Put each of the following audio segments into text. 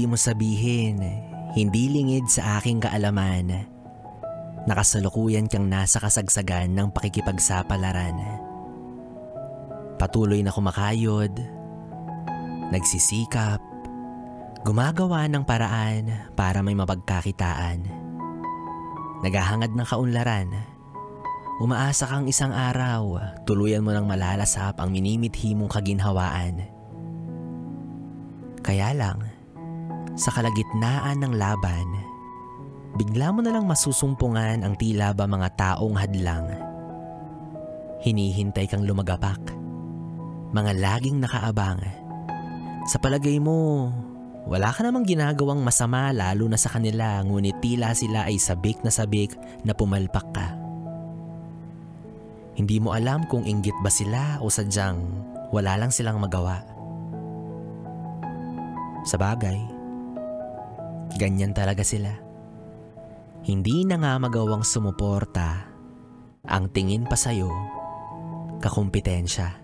hindi mo sabihin, hindi lingid sa aking kaalaman. Nakasalukuyan kang nasa kasagsagan ng pakikipagsapalaran. Patuloy na kumakayod, nagsisikap, gumagawa ng paraan para may mapagkakitaan. Naghahangad ng kaunlaran. Umaasa kang isang araw, tuluyan mo nang malalasap ang minimithi mong kaginhawaan. Kaya lang, sa kalagitnaan ng laban, bigla mo na lang masusumpungan ang tila ba mga taong hadlang. Hinihintay kang lumagapak, mga laging nakaabang. Sa palagay mo, wala ka namang ginagawang masama lalo na sa kanila, ngunit tila sila ay sabik na pumalpak ka. Hindi mo alam kung inggit ba sila o sadyang wala lang silang magawa. Sa bagay, ganyan talaga sila. Hindi na nga magawang sumuporta, ang tingin pa sa'yo, kakumpetensya.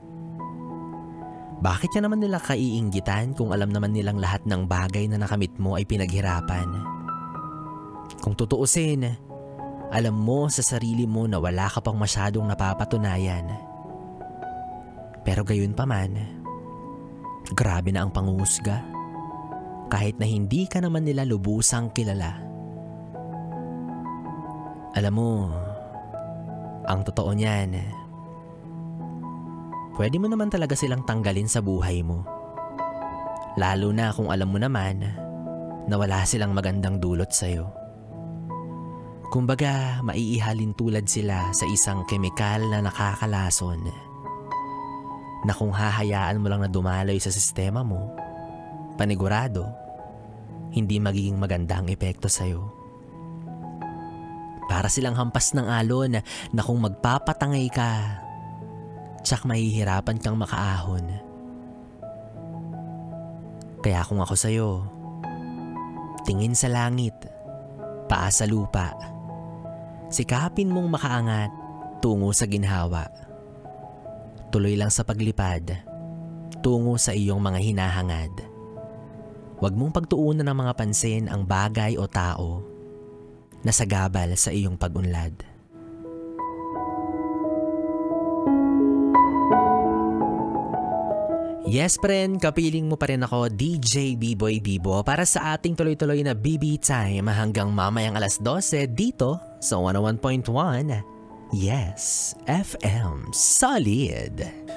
Bakit niya naman nila kaiinggitan kung alam naman nilang lahat ng bagay na nakamit mo ay pinaghirapan? Kung tutuusin, alam mo sa sarili mo na wala ka pang masyadong napapatunayan. Pero gayon pa man, grabe na ang panghuhusga. Kahit na hindi ka naman nila lubusang kilala. Alam mo, ang totoo niyan, pwede mo naman talaga silang tanggalin sa buhay mo. Lalo na kung alam mo naman na wala silang magandang dulot sa'yo. Kumbaga, maiihalin tulad sila sa isang kemikal na nakakalason na kung hahayaan mo lang na dumaloy sa sistema mo, panigurado, hindi magiging maganda ang epekto sa'yo. Para silang hampas ng alon na kung magpapatangay ka, tsak mahihirapan kang makaahon. Kaya kung ako sa'yo, tingin sa langit, paa sa lupa, sikapin mong makaangat tungo sa ginhawa. Tuloy lang sa paglipad, tungo sa iyong mga hinahangad. Huwag mong pagtuunan ng mga pansin ang bagay o tao na sagabal sa iyong pag-unlad. Yes, friend, kapiling mo pa rin ako, DJ B-Boy Bibo, para sa ating tuloy-tuloy na BB Time hanggang mamayang alas 12 dito sa 101.1 Yes FM Solid.